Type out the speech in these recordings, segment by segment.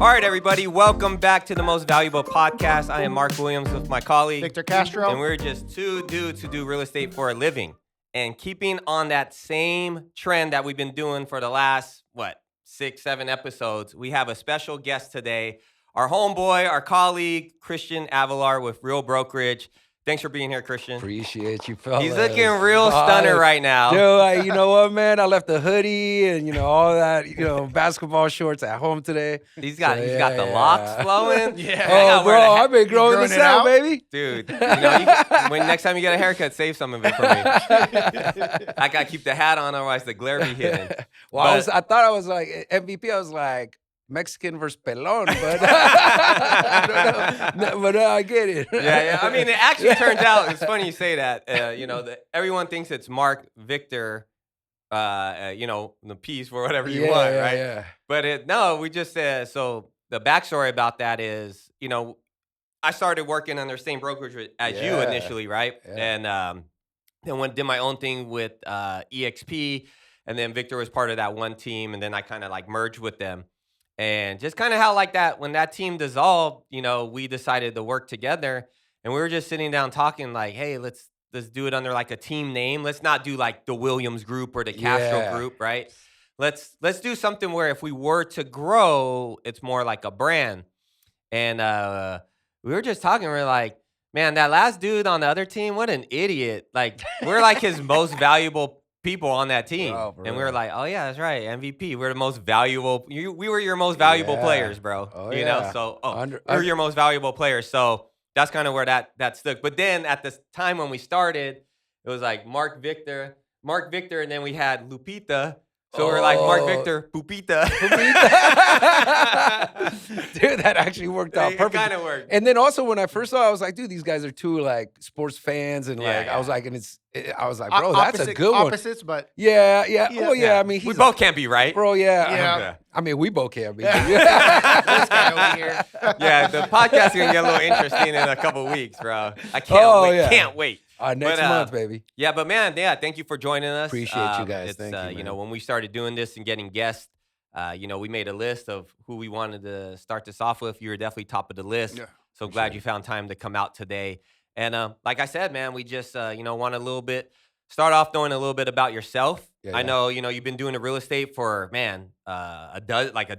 All right, everybody, welcome back to the Most Valuable Podcast. I am Mark Williams with my colleague, Victor Castro. And we're just two dudes who do real estate for a living. And keeping on that same trend that we've been doing for the last, 6, 7 episodes, we have a special guest today, our homeboy, our colleague, Khristian Avelar with Real Brokerage. Thanks for being here, Khristian. Appreciate you, fellas. He's looking real stunner right now. Dude, you know what, man? I left the hoodie and, all that, basketball shorts at home today. He's got the locks flowing. Oh, bro, I've been growing this out, baby. Dude, when next time you get a haircut, save some of it for me. I got to keep the hat on, otherwise the glare be hidden. Well, I thought I was like MVP. I was like, Mexican versus pelon, but but I get it. Yeah. I mean, it actually turns out, it's funny you say that. Everyone thinks it's Mark Victor, the piece or whatever you want, right? Yeah. But we just said, so the backstory about that is, I started working on the same brokerage as you initially, right? Yeah. And then did my own thing with EXP, and then Victor was part of that one team, and then I kind of like merged with them. And just kind of how like that, when that team dissolved, we decided to work together, and we were just sitting down talking like, hey, let's do it under like a team name. Let's not do like the Williams Group or the Castro Group, right? Let's do something where if we were to grow, it's more like a brand. And we were just talking, we're like, man, that last dude on the other team, what an idiot. Like, we're like his most valuable people on that team. And we were like, oh yeah, that's right, MVP. We're the most valuable. We were your most valuable players, bro. We're your most valuable players. So that's kind of where that stuck. But then at the time when we started, it was like Mark Victor, and then we had Lupita. So we're like Mark Victor, Pupita. Dude, that actually worked out perfect. It kind of worked. And then also when I first saw it, I was like, dude, these guys are two like sports fans, and I was like, I was like, bro, that's a good one. Opposites, but yeah. Oh yeah, I mean, we both can't be right, bro. Yeah. I mean, we both can't be. This guy over here. Yeah, the podcast is gonna get a little interesting in a couple weeks, bro. I can't wait. Yeah. Can't wait. Next month, baby. Yeah, but man, thank you for joining us. Appreciate you guys. Thank you, man. When we started doing this and getting guests, we made a list of who we wanted to start this off with. You were definitely top of the list. Yeah, so glad you found time to come out today. And like I said, man, we just want start off knowing a little bit about yourself. Yeah, I know, you've been doing the real estate for a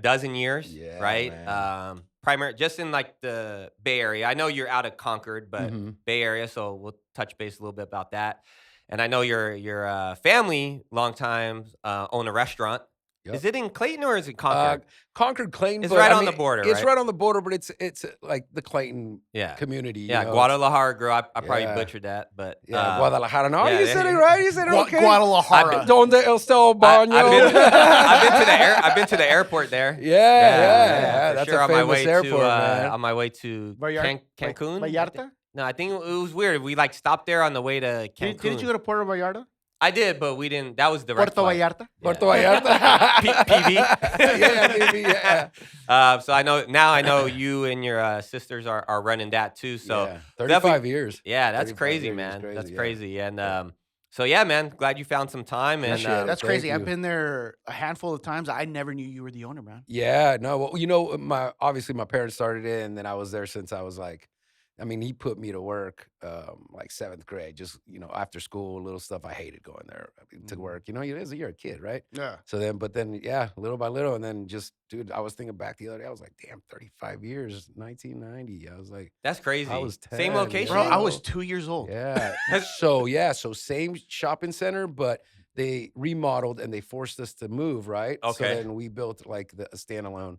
dozen years, right? Primary, just in like the Bay Area. I know you're out of Concord, but Bay Area, so we'll touch base a little bit about that. And I know your family, long time, own a restaurant. Yep. Is it in Clayton or is it Concord? Concord, Clayton. It's right on the border, It's right on the border, but it's like the Clayton community. Yeah, Guadalajara, girl. I probably butchered that, but Guadalajara. No, you said it right. You said it okay. Guadalajara. Donde el baño? I've been to the airport there. Yeah. That's sure. a famous airport, man. On my way to Cancun. Vallarta? No, I think it was weird. We stopped there on the way to Cancun. Didn't you go to Puerto Vallarta? I did, but we didn't. That was direct Puerto Vallarta? Yeah. Puerto Vallarta? PV. Yeah. So I know you and your sisters are running that too. So 35 years. Yeah, that's crazy, man. That's crazy. And so yeah, man, glad you found some time. And that's crazy. I've been there a handful of times. I never knew you were the owner, man. Yeah, no. Well, obviously my parents started it, and then I was there since I was like, he put me to work like 7th grade, just, after school, little stuff. I hated going there to work. You're a kid, right? Yeah. So then, little by little. And then just, dude, I was thinking back the other day. I was like, damn, 35 years, 1990. I was like. That's crazy. I was 10. Same location? Bro, I was 2 years old. Yeah. So same shopping center, but they remodeled and they forced us to move, right? Okay. So then we built like a standalone.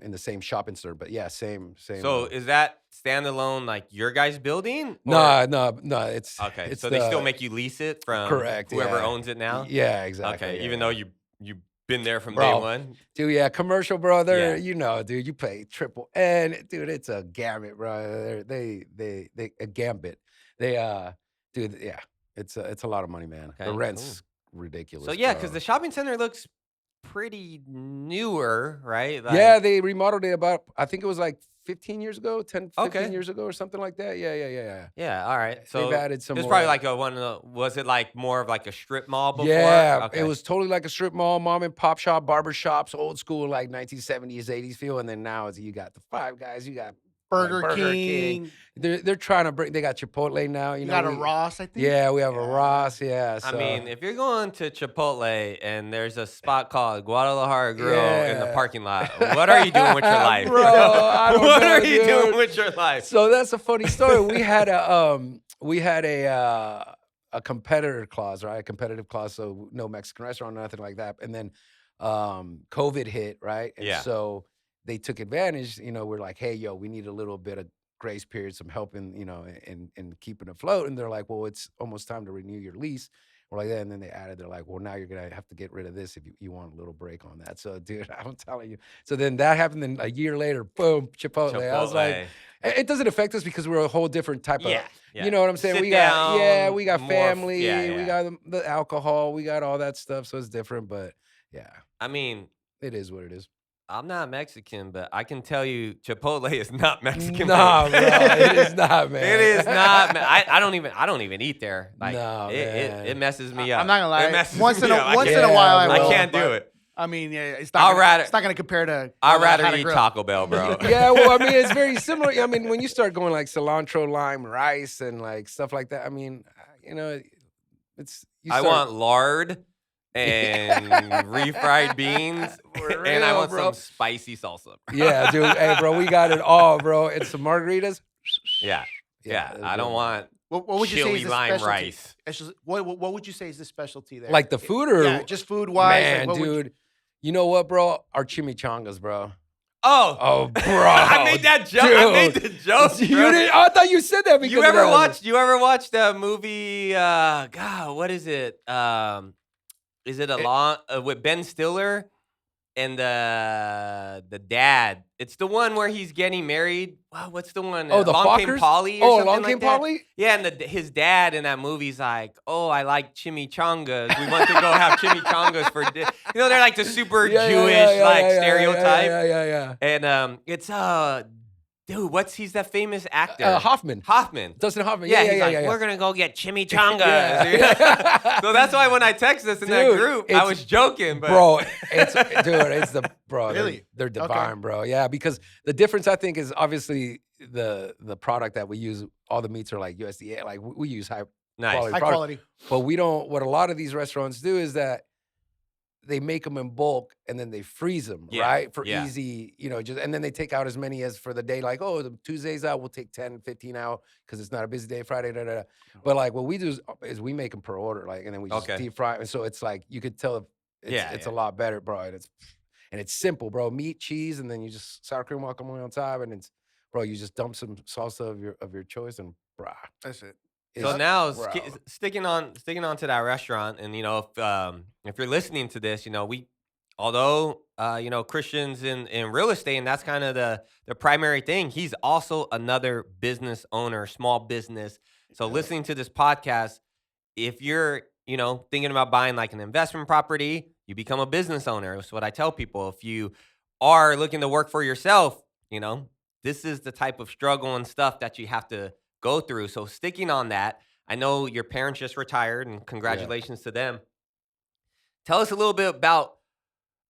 In the same shopping center, but same. So is that standalone like your guys' building? No, it's okay. It's they still make you lease it from whoever owns it now. Yeah, exactly. Okay, even though you've been there from day one. Dude, commercial, brother. Yeah. Dude, you pay triple, and dude, it's a gamut, bro. They a gambit. It's a lot of money, man. Okay, the rent's ridiculous. So because the shopping center looks pretty newer, right? They remodeled it about, I think it was like 15 years ago, 10, 15 years ago or something like that. Yeah. Yeah, all right. They've So added some it's more. probably like was it like more of like a strip mall before? Yeah, Okay. it was totally like a strip mall, mom and pop shop, barber shops, old school, like 1970s, 80s feel. And then now you got the Five Guys, you got Burger like, King. They're trying to bring. They got Chipotle now. You got a Ross, I think. Yeah, we have a Ross. Yeah, so. I mean, if you're going to Chipotle and there's a spot called Guadalajara Grill in the parking lot, what are you doing with your life, bro? I don't what know, are you dude. doing with your life? So that's a funny story. We had a competitor clause, right? A competitive clause, so no Mexican restaurant, nothing like that. And then COVID hit, right? And so they took advantage. We're like, hey, yo, we need a little bit of grace period, some help in, in keeping it afloat. And they're like, well, it's almost time to renew your lease. We're like that. And then they added, they're like, well, now you're going to have to get rid of this if you want a little break on that. So, dude, I'm telling you. So then that happened. Then a year later, boom, Chipotle. I was like, it doesn't affect us because we're a whole different type of, you know what I'm saying? Sit we down, got family, yeah. we got the alcohol, we got all that stuff. So it's different, but yeah. I mean, it is what it is. I'm not Mexican, but I can tell you Chipotle is not Mexican. Nah, bro, it is not, man. It is not. Man. I don't even eat there. Like, no, it messes me up. I'm not gonna lie. Once in a while, I can't do it. I mean, yeah, it's not going to compare to. I'd rather eat Taco Bell, bro. Yeah, well, I mean, it's very similar. I mean, when you start going like cilantro, lime, rice, and like stuff like that, I mean, I want lard and refried beans, and I want some spicy salsa. Yeah, dude. Hey, bro, we got it all, bro. And some margaritas. Yeah. I don't want what would you say chili is the lime specialty? rice. What would you say is the specialty there? Like the food or just food wise? Man, like dude. You know what, bro? Our chimichangas, bro. Oh, bro! I made that joke. Dude. I made the joke. You didn't? I thought you said that because you ever watch the movie? God, what is it? Is it with Ben Stiller and the dad? It's the one where he's getting married. Wow, what's the one? Oh, the Long Came Fockers? Polly. Oh, Long Long Came Came Polly. Yeah, and his dad in that movie's like, oh, I like chimichangas. We want to go have chimichangas for dinner. They're like the super Jewish stereotype. Yeah. And it's dude, he's that famous actor? Hoffman. Dustin Hoffman. Yeah. We're gonna go get chimichangas. So that's why when I text us in that group, I was joking, but bro, it's the bro. Really? They're divine, bro. Yeah, because the difference I think is obviously the product that we use. All the meats are like USDA. Like we use high quality. But we don't. What a lot of these restaurants do is that they make them in bulk and then they freeze them, right? For easy, and then they take out as many as for the day. Like, oh, the Tuesday's out, we'll take 10, 15 out because it's not a busy day, Friday, But like what we do is we make them per order, like, and then we just deep fry. And so it's like, you could tell it's a lot better, bro. And it's simple, bro. Meat, cheese, and then you just sour cream guacamole on top. And it's, bro, you just dump some salsa of your choice and brah. That's it. So now, sticking on to that restaurant, and if you're listening to this, although Khristian's in real estate, and that's kind of the primary thing, he's also another business owner, small business. So listening to this podcast, if you're thinking about buying like an investment property, you become a business owner. That's what I tell people. If you are looking to work for yourself, this is the type of struggle and stuff that you have to go through. So sticking on that, I know your parents just retired, and congratulations to them. Tell us a little bit about,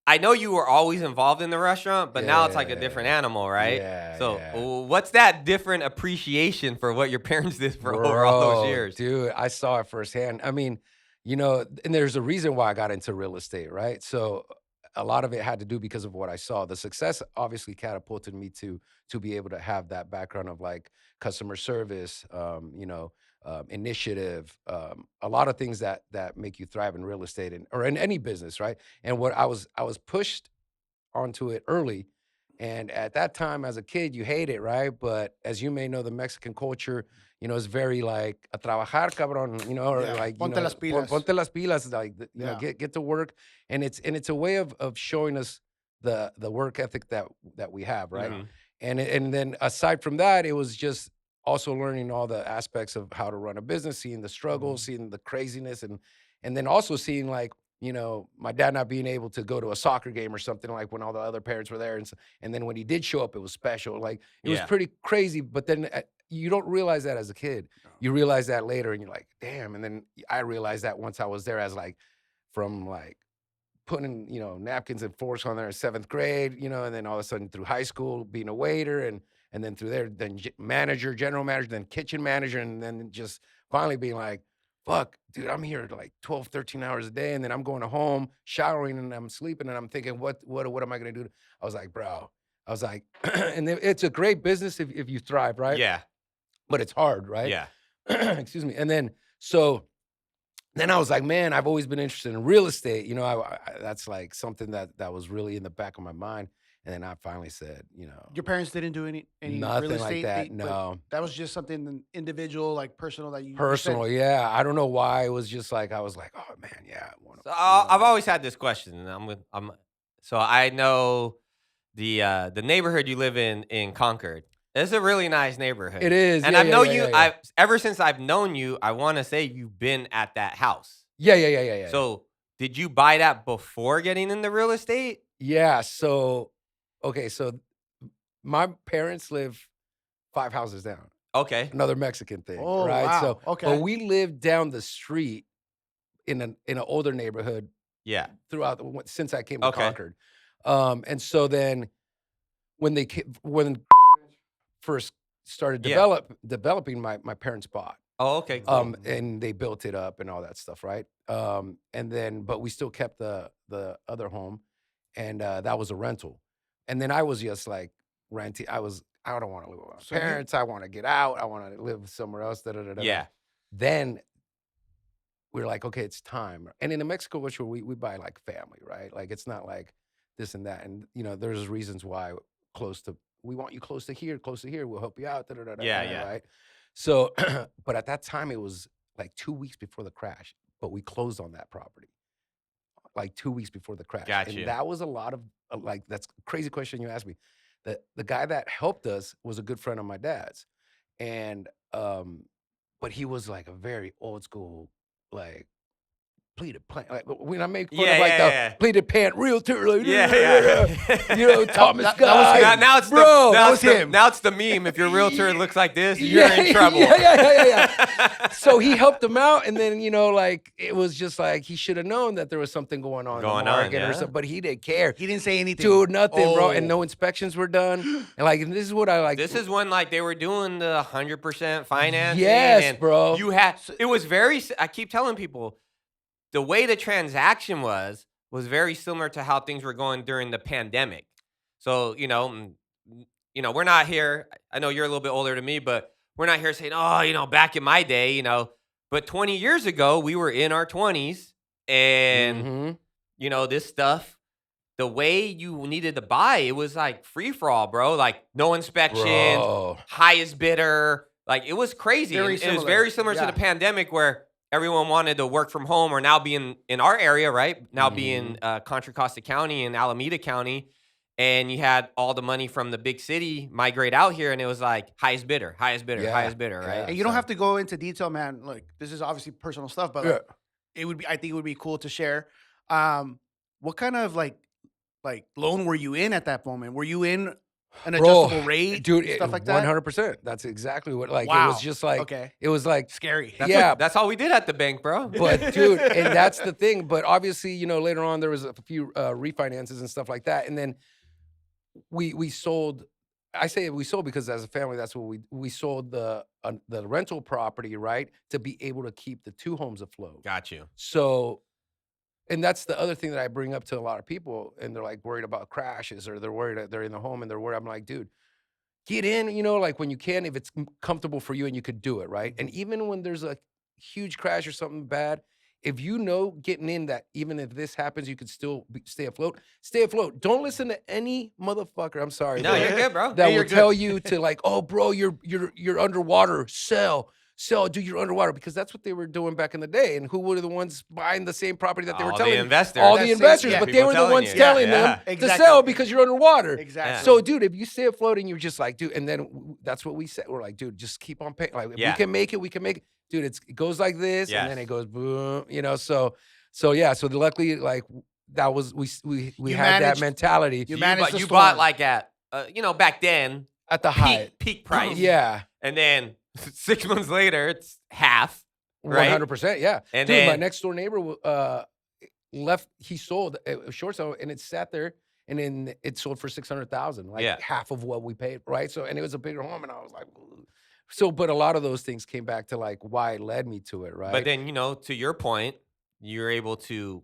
I know you were always involved in the restaurant, but now it's like a different animal, right? So what's that different appreciation for what your parents did for over all those years? Dude, I saw it firsthand. I mean, and there's a reason why I got into real estate, right? So a lot of it had to do because of what I saw. The success obviously catapulted me to be able to have that background of like customer service, initiative, a lot of things that make you thrive in real estate or in any business, right? And what I was pushed onto it early. And at that time, as a kid, you hate it, right? But as you may know, the Mexican culture, is very like a trabajar, cabrón, or like ponte las pilas, ponte las pilas, like get to work, and it's a way of showing us the work ethic that we have, right? Mm-hmm. And then aside from that, it was just also learning all the aspects of how to run a business, seeing the struggles, seeing the craziness, and then also seeing like you know, my dad not being able to go to a soccer game or something, like when all the other parents were there. And then when he did show up, it was special. Like, it was Yeah. pretty crazy. But then you don't realize that as a kid. No. You realize that later and you're like, damn. And then I realized that once I was there as like, from like putting, you know, napkins and forks on there in 7th grade, you know, and then all of a sudden through high school, being a waiter and then through there, then manager, general manager, then kitchen manager, and then just finally being like, fuck, dude, I'm here like 12, 13 hours a day, and then I'm going home, showering, and I'm sleeping, and I'm thinking, what am I gonna do? I was like, bro, and it's a great business if you thrive, right? Yeah. But it's hard, right? Yeah. Excuse me. And then then I was like, man, I've always been interested in real estate. You know, I that's like something that was really in the back of my mind. And then I finally said, you know, Your parents didn't do any nothing real like estate. that. But No. that was just something individual, like personal that you Personal, said. yeah. I don't know why. It was just like I was like, oh man, yeah. So I've always had this question, and so I know the neighborhood you live in Concord. It's a really nice neighborhood. It is, and yeah, I know yeah, you. yeah, yeah. Ever since I've known you, I want to say you've been at that house. Yeah. So did you buy that before getting into real estate? Yeah. So, okay. So my parents live 5 houses down. Okay. Another Mexican thing, Oh, right? wow. So, Okay. but we lived down the street in an older neighborhood Yeah. since I came to Okay. Concord. And so then when first started Yeah. developing, my parents bought. Oh, okay. Cool. And they built it up and all that stuff, right? And then, but we still kept the other home, and that was a rental. And then I was just like renting. I don't want to live with my So you- parents. I want to get out. I want to live somewhere else. Yeah. Then we were like, okay, it's time. And in New Mexico, which we buy like family, right? Like it's not like this and that. And you know, there's reasons why we want you close to here. We'll help you out. Yeah. Right. So, but at that time, it was like 2 weeks before the crash, but we closed on that property like 2 weeks before the crash. Gotcha. And that was a lot of like, that's a crazy question you asked me. The guy that helped us was a good friend of my dad's. And, but he was like a very old school, like, pleated plant. Like when I make fun of like the pleated pant realtor, like, you know, Thomas that guy. was him. Now it's bro, now that it's was the, him. now it's the meme. If your realtor looks like this, you're in trouble. Yeah. So he helped him out, and then you know, like it was just like he should have known that there was something going on in the market or something, but he didn't care. He didn't say anything. Dude, nothing, bro, Oh. and no inspections were done. And like, and this is what I like. This is when like they were doing the 100% financing. Yes, and bro. It was very. I keep telling people, the way the transaction was very similar to how things were going during the pandemic. So we're not here. I know you're a little bit older than me, but we're not here saying, oh, back in my day, But 20 years ago, we were in our 20s, and this stuff. The way you needed to buy, it was like free for all, bro. Like no inspections, Bro. highest bidder. Like it was crazy. Very And it was similar. very similar to Yeah. the pandemic where everyone wanted to work from home or now being in our area, right? Now being Contra Costa County and Alameda County. And you had all the money from the big city migrate out here, and it was like highest bidder, Yeah. right? Yeah. And you don't have to go into detail, man. Like this is obviously personal stuff, but like, I think it would be cool to share. What kind of like loan were you in at that moment? Were you in an adjustable rate, dude? stuff like that? 100%. That's exactly what. Like Wow. it was just like Okay. It was like Scary. That's all we did at the bank, bro. But dude, and that's the thing. But obviously, later on there was a few refinances and stuff like that, and then we sold. I say we sold because as a family, that's what we sold the rental property, right, to be able to keep the 2 homes afloat. Got you. So, and that's the other thing that I bring up to a lot of people, and they're like worried about crashes, or they're worried that they're in the home and they're worried. I'm like, dude, get in, like when you can, if it's comfortable for you and you could do it, right? And even when there's a huge crash or something bad, if getting in that even if this happens, you could still stay afloat. Stay afloat. Don't listen to any motherfucker. I'm sorry. No, you're good, bro. That you're will good. tell you to like, oh, bro, you're underwater. Sell, dude, you're underwater, because that's what they were doing back in the day. And who were the ones buying the same property that they were All telling the investors. all That's the it, investors, yeah. but they People were the telling ones you. telling Yeah. them to Exactly. sell because you're underwater. Exactly. So, dude, if you stay afloat and you're just like, dude, and then that's what we said. We're like, dude, just keep on paying. Like, if we can make it, we can make it. Dude, it goes like this, and then Yes. it goes boom, So yeah, so luckily, like that was we You had that managed- mentality You So managed the you storm. bought like at back then at the height. peak price. Yeah, And then 6 months later, it's half. Right? 100%. Yeah, And dude, my then next door neighbor left. He sold a short sale, and it sat there, and then it sold for 600,000, like Yeah. half of what we paid, right? So, and it was a bigger home, and I was like, "Ooh." So, but a lot of those things came back to like why it led me to it, right? But then, to your point, you're able to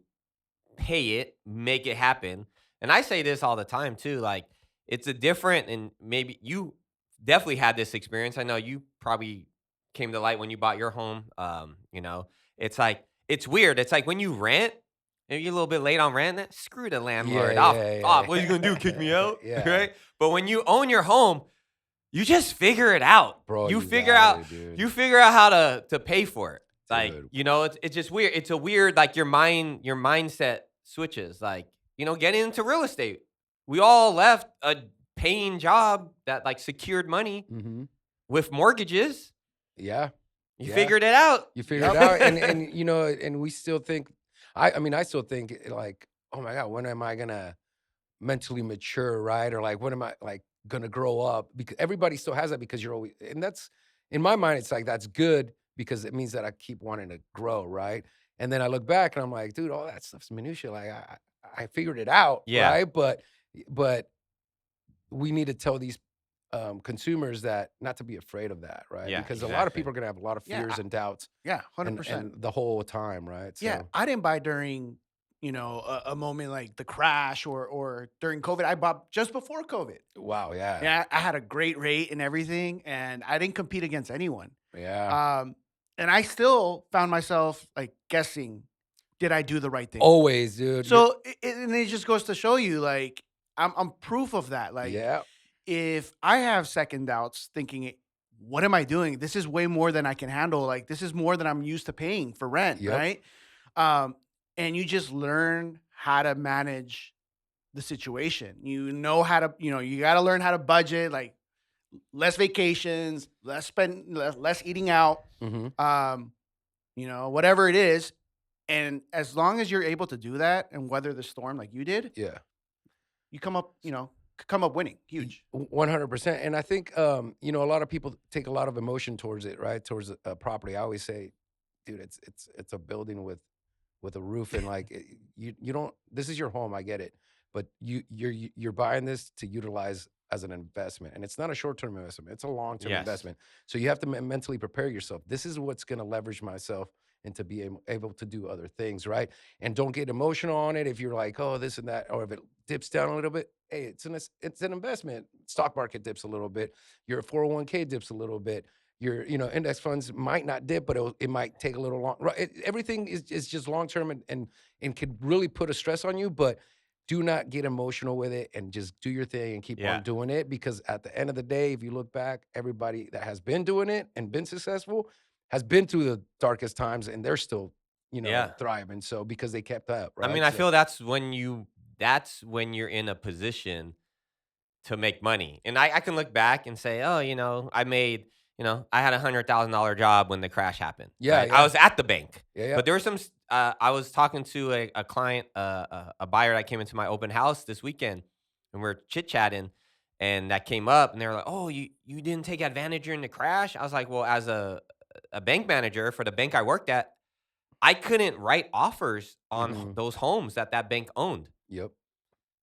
pay it, make it happen. And I say this all the time too, like it's a different, and maybe you definitely had this experience. I know you probably came to light when you bought your home. It's like, it's weird. It's like when you rent, maybe you're a little bit late on rent, screw the landlord. Yeah. What are you going to do? Kick me out? Yeah. Right? But when you own your home, you just figure it out. Bro, you you figure got out it, dude. you figure out how to pay for it. Like, Dude. it's just weird. It's a weird, like your mindset switches. Like, getting into real estate. We all left a paying job that like secured money with mortgages. Yeah. You figured it out. You figured it out. And and we still think, I still think like, oh my God, when am I gonna mentally mature, right? Or like, when am I like gonna grow up? Because everybody still has that, because you're always, and that's, in my mind, it's like, that's good because it means that I keep wanting to grow, right? And then I look back and I'm like, dude, all that stuff's minutia. Like I figured it out, Yeah. right? But we need to tell these consumers that not to be afraid of that, right? Yeah, because a lot of exactly. people are gonna have a lot of fears and doubts, Yeah, and 100%. the whole time, right? So, Yeah, I didn't buy during, a moment like the crash or during COVID. I bought just before COVID. wow, yeah, Yeah, I had a great rate and everything, and I didn't compete against anyone. yeah. And I still found myself like guessing, did I do the right thing? Always, dude. So and it just goes to show you, like, I'm proof of that. Like, Yeah, if I have second doubts, thinking, what am I doing? This is way more than I can handle. Like, this is more than I'm used to paying for rent, Yep. right? And you just learn how to manage the situation. You know how to, you got to learn how to budget, like less vacations, less eating out, whatever it is. And as long as you're able to do that and weather the storm like you did, yeah. you come up winning. Huge. 100%. And I think, a lot of people take a lot of emotion towards it, right? Towards a property. I always say, dude, it's a building with a roof, and like you don't. This is your home. I get it, but you're buying this to utilize as an investment, and it's not a short-term investment. It's a long-term Yes. investment. So you have to mentally prepare yourself. This is what's going to leverage myself into be able to do other things, right? And don't get emotional on it if you're like, oh, this and that, or if it dips down a little bit. Hey, it's an investment. Stock market dips a little bit. Your 401k dips a little bit. Your index funds might not dip, but it might take a little long. Right? Everything is just long term and could really put a stress on you. But do not get emotional with it, and just do your thing and keep on doing it. Because at the end of the day, if you look back, everybody that has been doing it and been successful has been through the darkest times, and they're still thriving. So because they kept up. Right? I mean, I feel that's when you're in a position to make money. And I can look back and say, oh, I made, I had $100,000 job when the crash happened. Yeah, right? yeah. I was at the bank. Yeah. But there were some, I was talking to a client, a buyer that came into my open house this weekend, and we're chit-chatting, and that came up, and they were like, oh, you didn't take advantage during the crash? I was like, well, as a bank manager for the bank I worked at, I couldn't write offers on those homes that bank owned. Yep.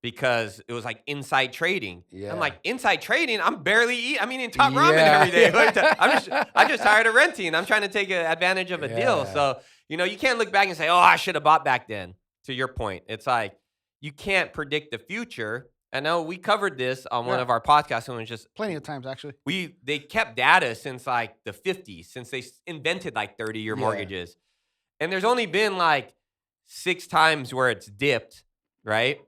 Because it was like inside trading. Yeah. I'm like, inside trading? I'm barely eating top ramen every day. Like, I'm just tired of renting. I'm trying to take advantage of a deal. So, you can't look back and say, oh, I should have bought back then. To your point, it's like, you can't predict the future. I know we covered this on one of our podcasts, and it was just plenty of times, actually. they kept data since like the 50s, since they invented like 30-year mortgages. And there's only been like 6 times where it's dipped, right?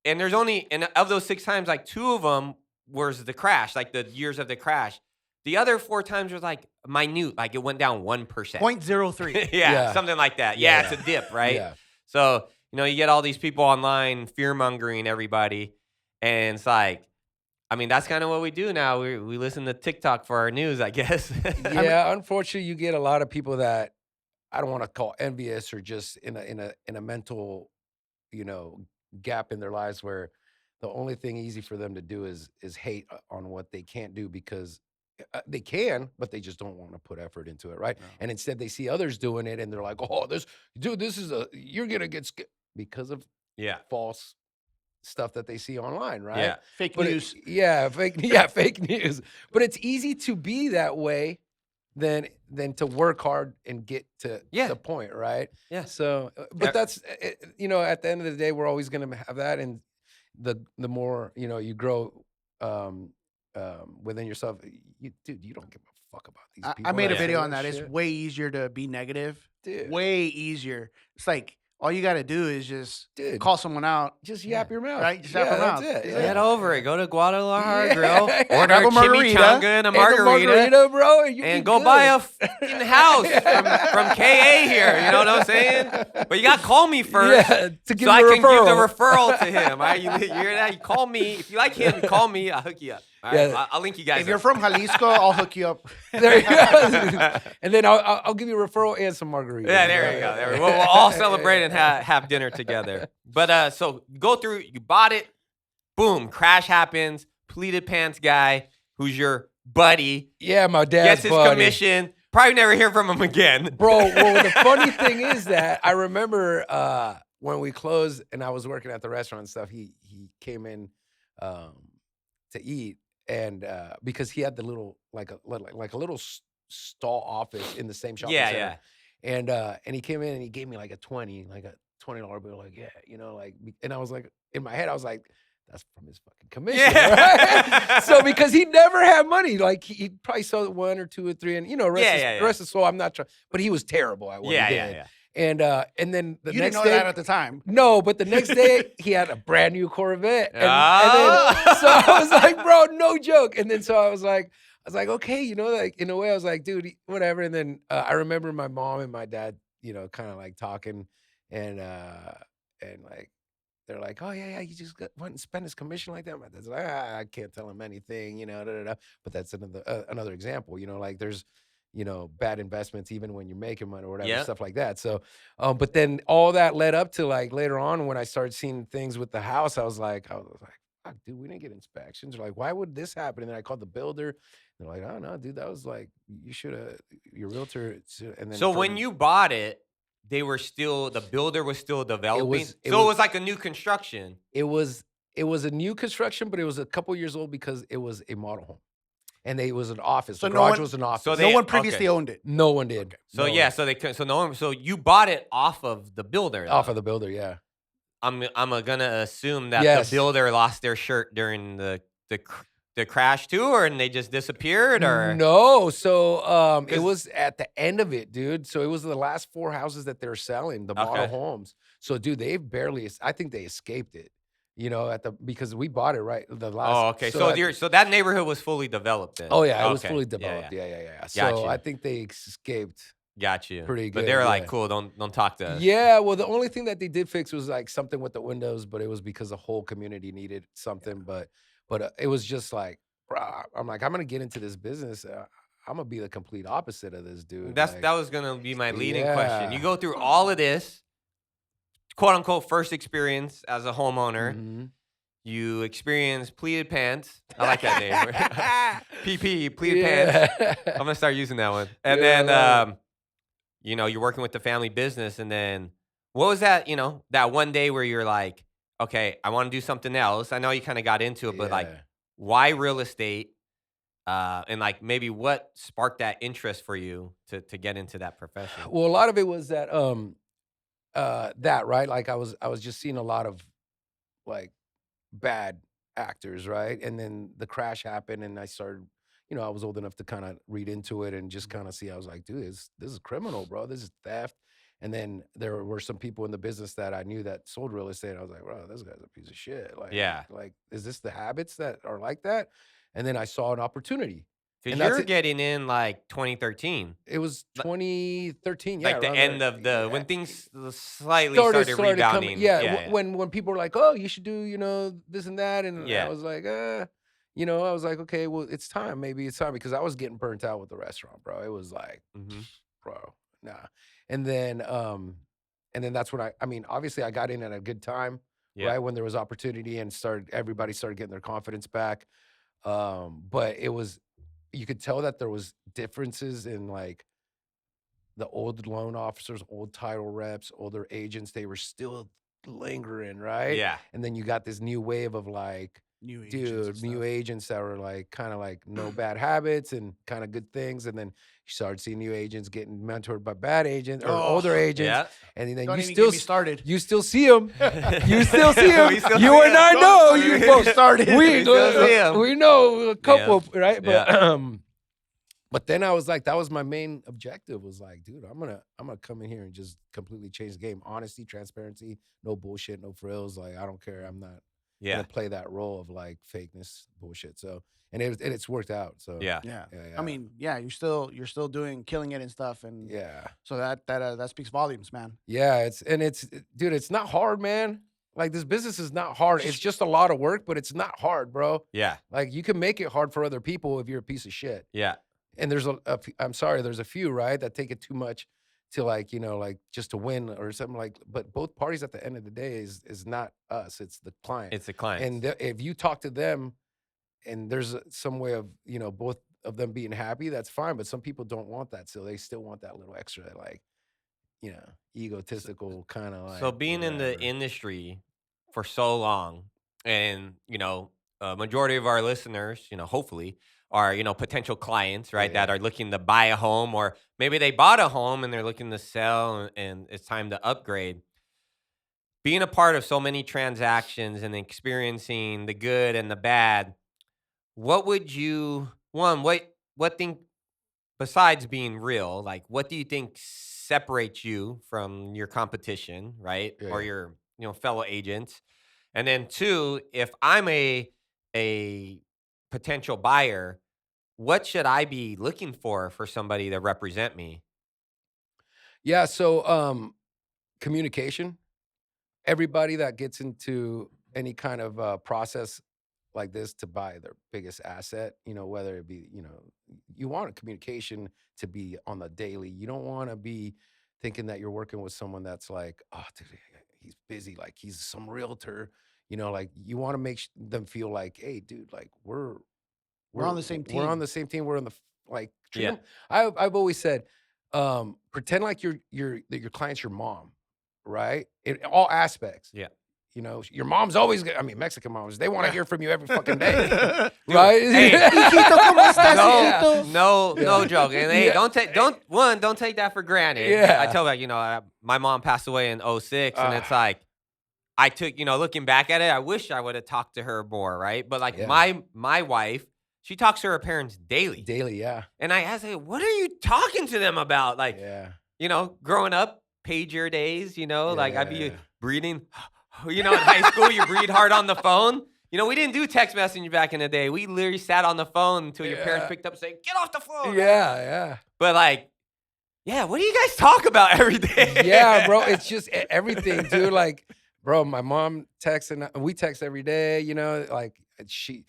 And there's only, and of those 6 times, like 2 of them was the crash, like the years of the crash. The other 4 times was like minute, like it went down 1%. 0.03. yeah, something like that. Yeah, it's a dip, right? Yeah. So, you get all these people online fear-mongering everybody. And it's like, I mean, that's kind of what we do now. We listen to TikTok for our news, I guess. Yeah, unfortunately, you get a lot of people that I don't want to call envious or just in a mental, gap in their lives where the only thing easy for them to do is hate on what they can't do because they can, but they just don't want to put effort into it, right? No. And instead they see others doing it and they're like, "Oh, this is you're gonna get because of Yeah. false stuff that they see online, right? Yeah. Fake But news. fake news. But it's easy to be that way than to work hard and get to Yeah. the point, right? Yeah. So, but that's at the end of the day, we're always going to have that, and the more you grow within yourself, you don't give a fuck about these people. I made a that say video on that. shit. It's way easier to be negative. Dude. Way easier. It's like all you got to do is just Dude. call someone out. Just yap your mouth, Right? Just yap your mouth. That's it. Yeah. Get over it. Go to Guadalajara Yeah. Grill, order Grab a a margarita. chimichanga and a And margarita, bro, and, and go buy a fucking house from KA here. You know what I'm saying? But you got to call me first. Yeah, to give so I you a can give the referral. referral to him. All right? You hear that? You call me. If you like him, call me. I'll hook you up. All right? Yeah. I'll link you guys If you're up. from Jalisco, I'll hook you up. There you go. And then I'll give you a referral and some margaritas. Yeah, there you go. There we go. We'll all celebrate and have dinner together. But so go through. You bought it. Boom. Crash happens. Pleated pants guy, who's your buddy, Yeah, my dad's gets his buddy. commission. Probably never hear from him again. Bro, well, the funny thing is that I remember when we closed and I was working at the restaurant and stuff, he came in to eat, and because he had the little like a little stall office in the same shopping Yeah, center. yeah. And he came in and he gave me like a $20 bill, like, and I was like, in my head, I was like, that's from his fucking commission, Yeah. right? So because he never had money, like he probably sold 1 or 2 or 3, and the rest is so I'm not trying, but he was terrible at what he did. And then the You next didn't know day, that at the time. no, but the next day he had a brand new Corvette, and Oh. then so I was like, bro, no joke. And then so I was like, okay, like in a way, I was like, dude, whatever. And then I remember my mom and my dad, kind of like talking, and like they're like, oh yeah, you just went and spent his commission like that. My dad's like, I can't tell him anything, But that's another example, like there's bad investments even when you're making money or whatever, Yeah. stuff like that. So, but then all that led up to like later on when I started seeing things with the house, I was like, fuck, dude, we didn't get inspections. Or like, why would this happen? And then I called the builder. They're like, oh no, dude, that was like, you should have your realtor. And then So when you bought it, the builder was still developing. it So it was- was like a new construction. it was a new construction, but it was a couple years old because it was a model home, and it was an office. So The no garage one- was an office. so No they- one previously owned it. no one did. So No yeah, one. so they could. So no one. So you bought it off of the builder. Off though. of the builder, yeah. I'm gonna assume that Yes. the builder lost their shirt during the crash too, or and they just disappeared, or No, so it 'Cause- was at the end of it, dude. So it was the last 4 houses that they're selling, the model Okay. homes. So dude, I think they escaped it, because we bought it right the last. Oh, okay. So that neighborhood was fully developed then. Oh yeah, it was Okay. fully Yeah, developed. Yeah. Got So you. I think they escaped. Got you. Pretty But good, they were like, yeah. cool. Don't talk to us. Yeah, well, the only thing that they did fix was like something with the windows, but it was because the whole community needed something. But it was just like, bro, I'm like, I'm gonna get into this business. I'm gonna be the complete opposite of this dude. That Like, was gonna be my leading question. You yeah. go through all of this, quote unquote, first experience as a homeowner. mhm. You experience pleated pants. I like that name. PP, pleated pants. I'm gonna start using that one. And Yeah, I love then you're working with the family business, and then what was that, that one day where you're like, okay, I want to do something else. I know you kind of got into it, but like, Yeah. why real estate? And like maybe what sparked that interest for you to get into that profession? Well, a lot of it was that that right. Like I was just seeing a lot of like bad actors, right? And then the crash happened, and I started. I was old enough to kind of read into it and just kind of see. I was like, dude, this is criminal, bro. This is theft. And then there were some people in the business that I knew that sold real estate. I was like, bro, this guy's a piece of shit. Like, Yeah. Like, is this the habits that are like that? And then I saw an opportunity. Because And that's you're it. getting in like 2013, It was 2013, yeah. like the around end there. of the when Yeah. things slightly started rebounding. coming. Yeah, when people were like, oh, you should do, this and that. And Yeah. I was like, I was like, okay, well, it's time. Maybe it's time because I was getting burnt out with the restaurant, bro. It was like, Mhm. bro, nah. And then that's when I mean, obviously I got in at a good time, Yeah. right? When there was opportunity and everybody started getting their confidence back. But you could tell that there was differences in like the old loan officers, old title reps, older agents, they were still lingering, right? Yeah. And then you got this new wave of like, New agents dude, and new stuff. agents that were like kind of like no bad habits and kind of good things. And then you started seeing new agents getting mentored by bad agents or Oh, older agents. Yeah. And then Don't you even still get me started. you still see them. You still see them. We still You see and 'em. I Don't know even you get me folks. started. We still see 'em. We know a couple, right? But Yeah. but then I was like, that was my main objective. Was like, dude, I'm gonna come in here and just completely change the game. Honesty, transparency, no bullshit, no frills. Like I don't care. I'm not Yeah. gonna play that role of like fakeness, bullshit. So it's worked out. So Yeah. Yeah. yeah. I mean, yeah, you're still killing it and stuff, and yeah, so that speaks volumes, man. yeah. Dude, it's not hard, man. Like this business is not hard. It's just a lot of work, but it's not hard, bro. Yeah. Like you can make it hard for other people if you're a piece of shit. Yeah. And there's I'm sorry, there's a few, right, that take it too much to like, like just to win or something like, but both parties at the end of the day is not us, it's the client. It's the client. And if you talk to them and there's some way of, both of them being happy, that's fine. But some people don't want that. So they still want that little extra, like, egotistical kind of like. So being in the whatever. industry for so long, and a majority of our listeners, hopefully, are potential clients, right? Yeah. That are looking to buy a home, or maybe they bought a home and they're looking to sell, and it's time to upgrade. Being a part of so many transactions and experiencing the good and the bad, what would you what thing besides being real, like what do you think separates you from your competition, right? Or Yeah. your, fellow agents? And then two, if I'm a potential buyer, what should I be looking for somebody to represent me? Yeah. So communication. Everybody that gets into any kind of process like this to buy their biggest asset, whether it be, you want a communication to be on the daily. You don't want to be thinking that you're working with someone that's like, oh, dude, he's busy, like he's some realtor. Like you want to make them feel like, hey, dude, like We're on the same team. We're on the same team. We're on the like. Treat Yeah. 'em- I've always said, pretend like that your client's your mom, right? In all aspects. Yeah. Your mom's always. I mean, Mexican moms, they want to hear from you every fucking day, Dude, right? hey, Hijito, ¿cómo estás, No, hijito? no joke. And hey, Yeah. don't take that for granted. Yeah. I tell you, my mom passed away in 2006, and it's like, I took, looking back at it, I wish I would have talked to her more, right? But like Yeah. my wife, she talks to her parents daily. Daily, yeah, And I asked her, what are you talking to them about? Like, yeah. growing up, pager days, like I'd be Yeah. breathing, in high school, you breathe hard on the phone. We didn't do text messaging back in the day. We literally sat on the phone until your parents Yeah. picked up and said, get off the phone. Yeah. But like, yeah, what do you guys talk about every day? Yeah, bro. It's just everything, dude. Like, bro, my mom texts and we text every day, like she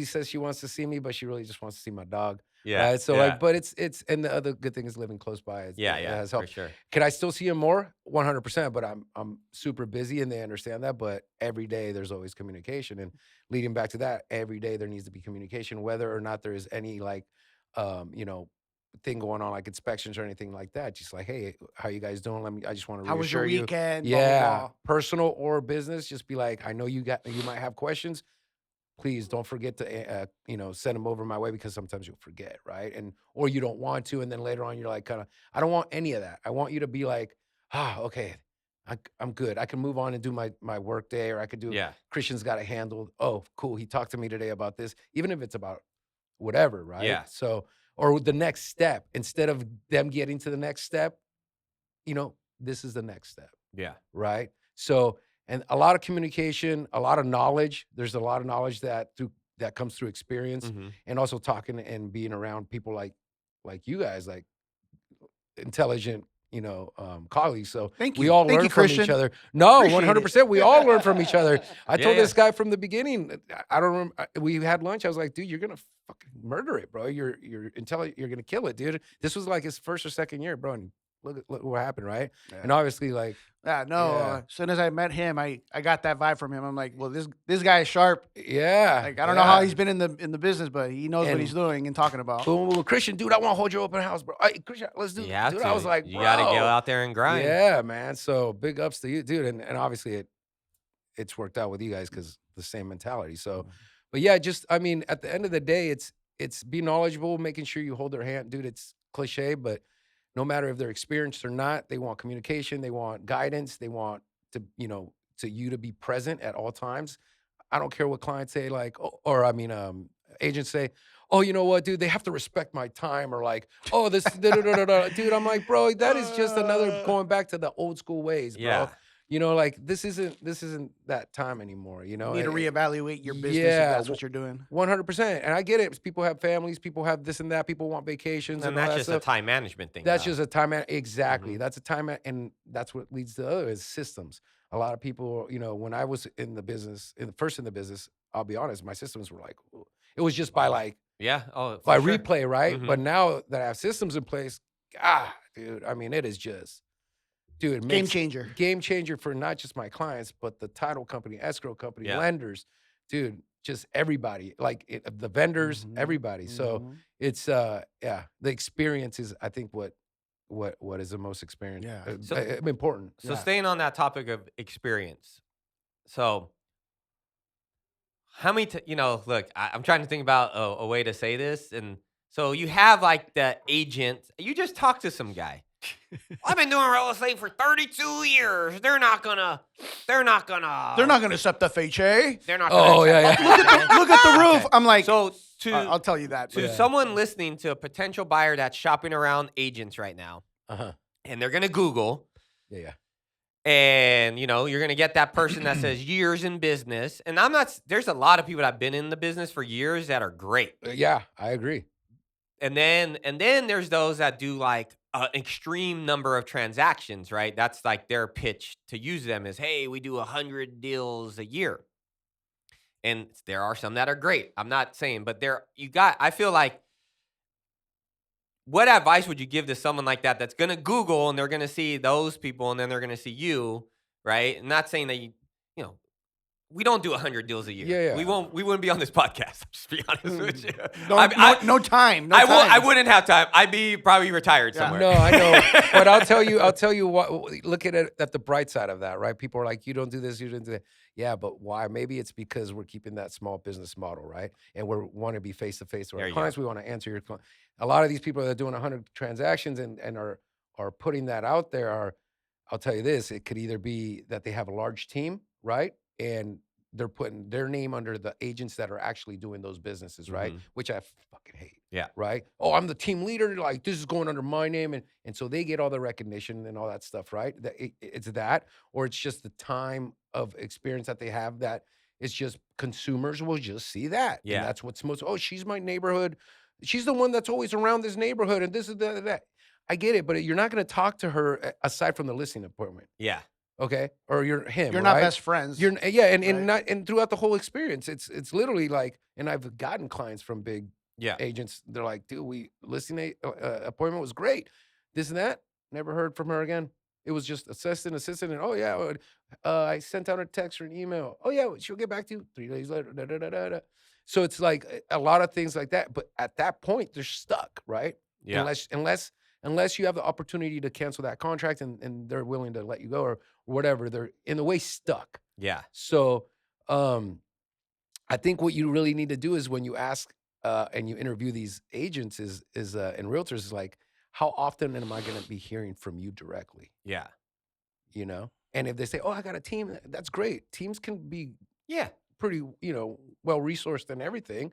says she wants to see me, but she really just wants to see my dog. Yeah. Right. So yeah. like, but it's and the other good thing is living close by. It yeah, has for helped. sure. Can I still see him more? 100%. But I'm super busy and they understand that. But every day there's always communication. And leading back to that, every day there needs to be communication, whether or not there is any like, thing going on like inspections or anything like that. Just like, hey, how you guys doing? I just want to How was your reassure you. weekend? Blah, blah, Yeah, blah. personal or business. Just be like, I know you might have questions. Please don't forget to, send them over my way because sometimes you'll forget, right? Or you don't want to, and then later on you're like, I don't want any of that. I want you to be like, okay, I'm good. I can move on and do my work day, or I could do. Yeah. Christian's got it handled. Oh, cool. He talked to me today about this, even if it's about whatever, right? Yeah. So, or the next step, instead of them getting to the next step, this is the next step. Yeah. Right. So, and a lot of communication, a lot of knowledge. There's a lot of knowledge that comes through experience, Mhm. and also talking and being around people like you guys, like intelligent, colleagues. So Thank we you. all Thank learn you, from Christian. each other. No, Appreciate it. 100%. We all learn from each other. I Yeah, told yeah. this guy from the beginning. I don't remember. We had lunch. I was like, dude, you're gonna fucking murder it, bro. You're intelligent. You're gonna kill it, dude. This was like his first or second year, bro. And look what happened, right? Yeah. And obviously, like, Yeah, no. Yeah. As soon as I met him, I got that vibe from him. I'm like, well, this guy is sharp. yeah, Like I don't know how he's been in the business, but he knows what And- he's doing and talking about. Boom, Christian, dude, I want to hold your open house, bro. Hey, Christian, let's do. You have Dude, to. I was like, you got to go bro. out there and grind. Yeah, man. So big ups to you, dude, and obviously it's worked out with you guys because the same mentality. So, but yeah, just I mean, at the end of the day, it's be knowledgeable, making sure you hold their hand, dude. It's cliche, but no matter if they're experienced or not, they want communication, they want guidance, they want to you to be present at all times. I don't care what clients say, like, agents say, oh, you know what, dude, they have to respect my time, or like, oh, this, dude, I'm like, bro, that is just another going back to the old school ways, bro. Yeah. Like this isn't that time anymore. You need to reevaluate your business if that's what you're doing. 100%. And I get it. People have families, people have this and that, people want vacations, And all that's that just stuff. a time management thing. That's though. just a time exactly. Mhm. That's a time and that's what leads to the other is systems. A lot of people, when I was in the business, I'll be honest, my systems were like, it was just by like Yeah. Oh, by for sure. replay, right? Mhm. But now that I have systems in place, dude, I mean, it is just, dude, it Game makes changer. game changer for not just my clients, but the title company, escrow company, Yeah. lenders, dude, just everybody, like the vendors, everybody. So it's the experience is, I think, what is the most experience important. So staying on that topic of experience. So how many, look, I'm trying to think about a way to say this. And so you have like the agent, you just talk to some guy. I've been doing real estate for 32 years. They're not gonna accept FHA. They're not gonna Oh, accept yeah. FHA. Look at the roof. I'm like, So I'll tell you that. to but- someone listening to a potential buyer that's shopping around agents right now, and they're gonna Google, Yeah. and you're gonna get that person that says years in business. And there's a lot of people that have been in the business for years that are great. Yeah, I agree. And then there's those that do like an extreme number of transactions, right? That's like their pitch to use them is, hey, we do 100 deals a year. And there are some that are great. I'm not saying, but I feel like, what advice would you give to someone like that that's going to Google and they're going to see those people and then they're going to see you, right? And not saying that we don't do 100 deals a year. Yeah. We wouldn't be on this podcast. Just be honest with you. No time. I wouldn't have time. I'd be probably retired somewhere. No, I know. But I'll tell you what, look at it at the bright side of that, right? People are like, you don't do this, you don't do that. Yeah, but why? Maybe it's because we're keeping that small business model, right? And we want to be face to face with our clients. We want to answer your client. A lot of these people that are doing 100 transactions and are putting that out there I'll tell you this, it could either be that they have a large team, right? And they're putting their name under the agents that are actually doing those businesses, right? Which I fucking hate. Yeah. Right? Oh, I'm the team leader. Like, this is going under my name. And so they get all the recognition and all that stuff, right? It's that, or it's just the time of experience that they have that it's just consumers will just see that. Yeah. And that's what's most, she's my neighborhood. She's the one that's always around this neighborhood. And this is that. I get it, but you're not going to talk to her aside from the listing appointment. Yeah. Okay, or you're him. You're right? not best friends. And right? and throughout the whole experience, it's literally like, and I've gotten clients from big agents. They're like, dude, listing appointment was great. This and that. Never heard from her again. It was just assistant, and oh yeah, I sent out a text or an email. Oh yeah, she'll get back to you 3 days later. So it's like a lot of things like that. But at that point, they're stuck, right? Yeah. Unless you have the opportunity to cancel that contract and they're willing to let you go or whatever, they're in a way stuck. Yeah. So I think what you really need to do is when you ask and you interview these agents and realtors is like, how often am I going to be hearing from you directly? Yeah. And if they say, oh, I got a team, that's great. Teams can be pretty, well resourced and everything,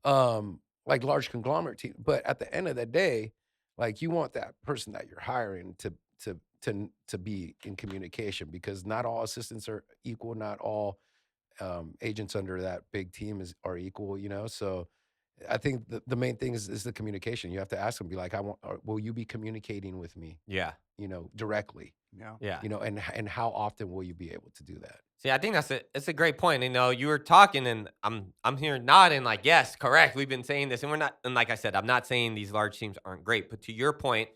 like large conglomerate team. But at the end of the day, like, you want that person that you're hiring to be in communication, because not all assistants are equal. Not all agents under that big team are equal, So I think the main thing is the communication. You have to ask them, be like, will you be communicating with me? Yeah. Directly. Yeah. And how often will you be able to do that? See, I think it's a great point. You were talking, and I'm here nodding like, yes, correct. We've been saying this, and we're not. And like I said, I'm not saying these large teams aren't great, but to your point,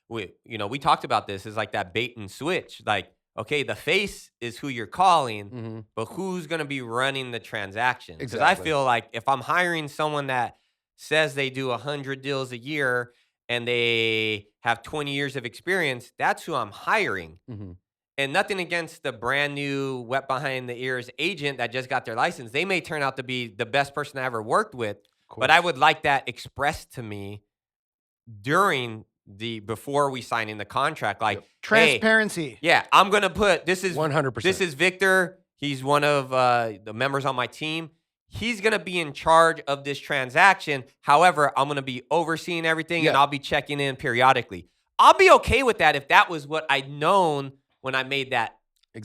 we talked about this, is like that bait and switch. Like, okay, the face is who you're calling, but who's going to be running the transaction? Because I feel like if I'm hiring someone that says they do 100 deals a year and they have 20 years of experience, that's who I'm hiring. And nothing against the brand new wet behind the ears agent that just got their license. They may turn out to be the best person I ever worked with, but I would like that expressed to me before we signing the contract. Like, transparency. Hey, yeah, I'm going to put, this is 100%. This is Victor. He's one of the members on my team. He's going to be in charge of this transaction. However, I'm going to be overseeing everything and I'll be checking in periodically. I'll be okay with that if that was what I'd known when I made that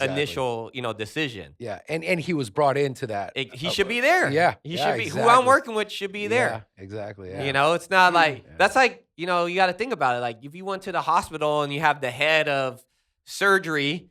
initial, decision. Yeah, and he was brought into that. He should be there. Yeah, he should be. Who I'm working with should be there. Yeah, exactly. Yeah. It's not like that's like you got to think about it. Like if you went to the hospital and you have the head of surgery,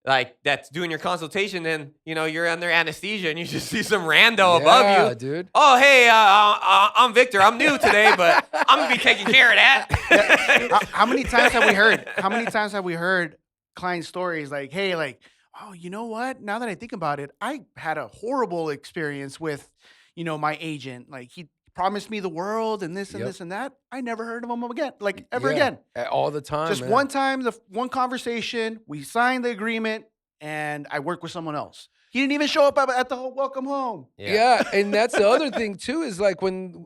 like that's doing your consultation, then you're under anesthesia and you just see some rando above you, dude. Oh, hey, I'm Victor. I'm new today, but I'm gonna be taking care of that. How many times have we heard? How many times have we heard client stories like, hey, like, oh, you know what? Now that I think about it, I had a horrible experience with, my agent. Like he promised me the world and this and this and that. I never heard of him again, like ever again. All the time. Just one time, the one conversation, we signed the agreement, and I worked with someone else. He didn't even show up at the welcome home. Yeah, and that's the other thing too, is like when,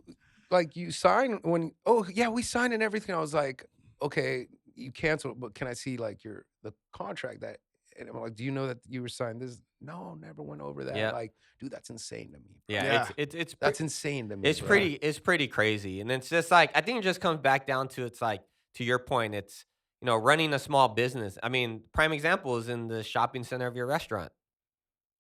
like you sign, we signed and everything. I was like, okay, you canceled, but can I see like the contract that? And I'm like, do you know that you were signed this? No, never went over that. Yeah. Like, dude, that's insane to me. Yeah, it's that's insane to me. It's pretty crazy, and it's just like I think it just comes back down to it's like to your point. It's running a small business. I mean, prime example is in the shopping center of your restaurant.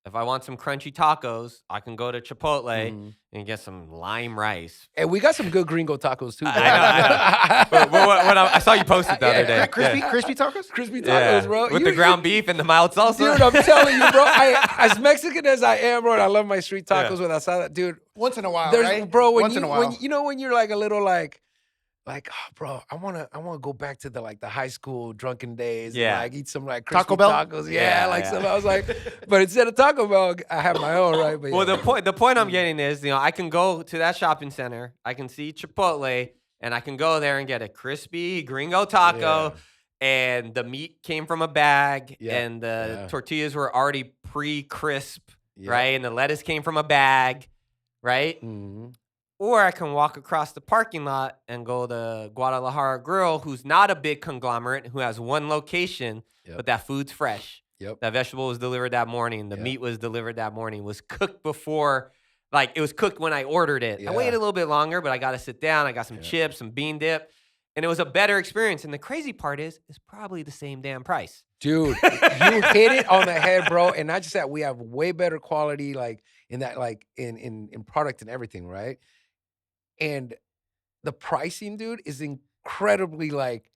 If I want some crunchy tacos, I can go to Chipotle and get some lime rice. And we got some good gringo tacos too. I know. But I saw you post it the other day. Crispy tacos? Crispy tacos, bro. With the ground beef and the mild salsa. Dude, I'm telling you, bro. As Mexican as I am, bro, and I love my street tacos with asada. Dude. Once in a while, right? Bro, Once in a while. When you're like a little like, oh, bro, I wanna go back to the high school drunken days. Yeah, and, like eat some like crispy Taco Bell tacos. So I was like, but instead of Taco Bell, I have my own, right? But well, the point I'm getting is, I can go to that shopping center, I can see Chipotle, and I can go there and get a crispy gringo taco, and the meat came from a bag, and the tortillas were already pre-crisp, right? And the lettuce came from a bag, right? Mm-hmm. Or I can walk across the parking lot and go to Guadalajara Grill, who's not a big conglomerate, who has one location, but that food's fresh. Yep. That vegetable was delivered that morning. The meat was delivered that morning. Was cooked before, like it was cooked when I ordered it. I waited a little bit longer, but I got to sit down. I got some chips, some bean dip, and it was a better experience. And the crazy part is, it's probably the same damn price. Dude, you hit it on the head, bro. And not just that, we have way better quality, like in that, like in product and everything, right? And the pricing, dude, is incredibly like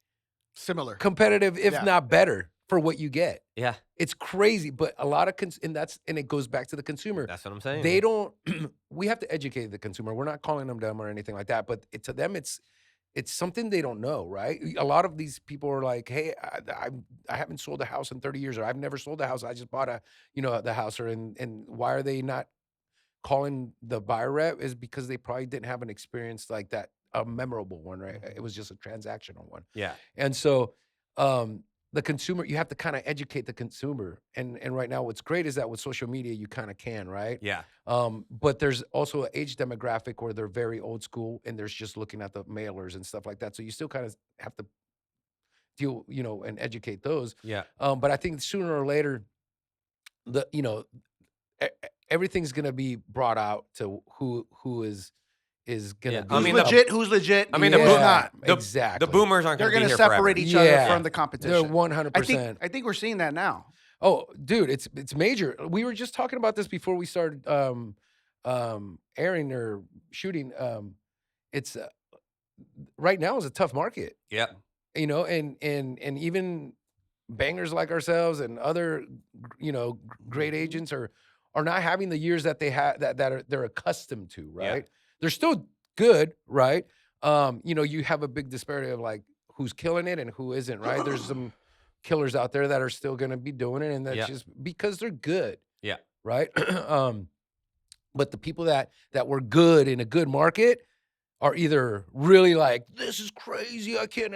similar, competitive, if not better, for what you get. Yeah, it's crazy. But a lot of and it goes back to the consumer. That's what I'm saying. They don't. We have to educate the consumer. We're not calling them dumb or anything like that. But to them, it's something they don't know, right? A lot of these people are like, hey, I haven't sold a house in 30 years, or I've never sold a house. I just bought the house, and why are they not calling the buyer rep? Is because they probably didn't have an experience like that, a memorable one, right? It was just a transactional one. Yeah. And so the consumer, you have to kind of educate the consumer. And right now what's great is that with social media, you kind of can, right? Yeah. But there's also an age demographic where they're very old school and there's just looking at the mailers and stuff like that. So you still kind of have to deal, and educate those. Yeah. But I think sooner or later, everything's gonna be brought out to who is gonna be. Who's legit? I mean, who's not. Exactly. The boomers aren't They're gonna gonna separate each other from the competition. They're 100%. I think we're seeing that now. Oh, dude, it's major. We were just talking about this before we started airing or shooting. It's right now is a tough market. Yeah. And even bangers like ourselves and other great agents are not having the years that they have they're accustomed to, right? Yeah. They're still good, right? You have a big disparity of like who's killing it and who isn't, right? There's some killers out there that are still going to be doing it, and that's just because they're good. Yeah. Right. But the people that were good in a good market are either really like, this is crazy, I can't,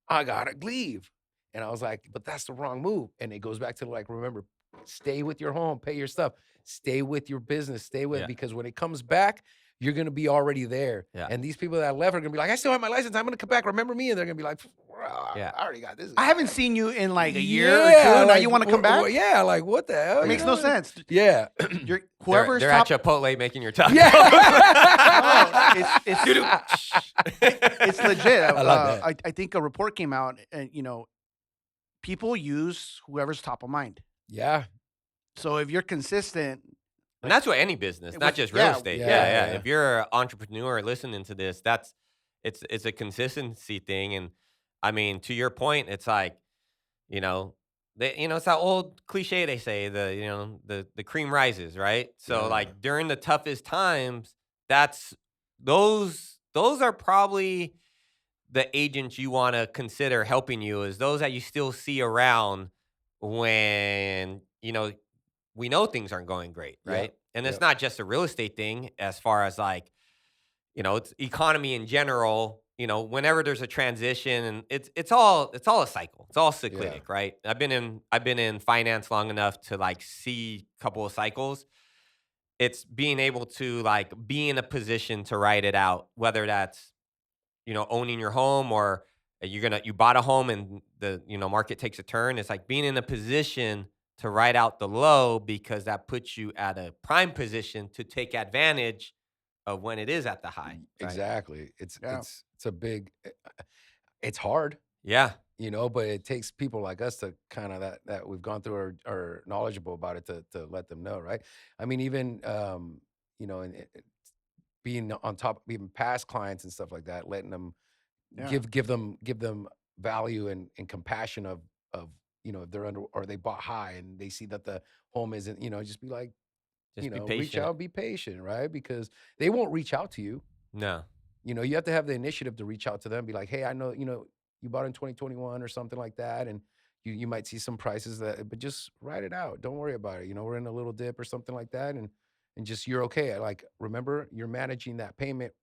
I gotta leave. And I was like, but that's the wrong move. And it goes back to like, remember, stay with your home, pay your stuff, stay with your business, stay with, because when it comes back, you're going to be already there. Yeah. And these people that left are going to be like, I still have my license, I'm going to come back, remember me? And they're going to be like, I already got this. I haven't seen you in like a year or two. Now you want to come back? Yeah, like what the hell? It makes no sense. Yeah. Whoever's they're top, at Chipotle making your tacos. it's legit. I love that. I think a report came out, and people use whoever's top of mind. Yeah. So if you're consistent, And that's what any business, not just real estate. Yeah. If you're an entrepreneur listening to this, it's a consistency thing. And I mean, to your point, it's like, it's that old cliche they say, the cream rises, right? So like during the toughest times, those are probably the agents you want to consider helping you, is those that you still see around when, we know things aren't going great, right? And it's not just a real estate thing, as far as like, it's economy in general. Whenever there's a transition, and it's all a cycle. It's all cyclic, right? I've been in finance long enough to like see a couple of cycles. It's being able to like be in a position to ride it out, whether that's owning your home, or you bought a home and the market takes a turn. It's like being in a position to ride out the low, because that puts you at a prime position to take advantage of when it is at the high. Right? Exactly. It's a big, it's hard. Yeah. But it takes people like us to kind of that we've gone through or are knowledgeable about it to let them know, right? I mean, even being on top, even past clients and stuff like that, letting them give them value and compassion of if they're under, or they bought high and they see that the home isn't, just be like, be patient. reach out, be patient, right? Because they won't reach out to you. No. You have to have the initiative to reach out to them, be like, hey, I know, you bought in 2021 or something like that, and you might see some prices but just write it out. Don't worry about it. We're in a little dip or something like that, and just, you're okay. Like, remember, you're managing that payment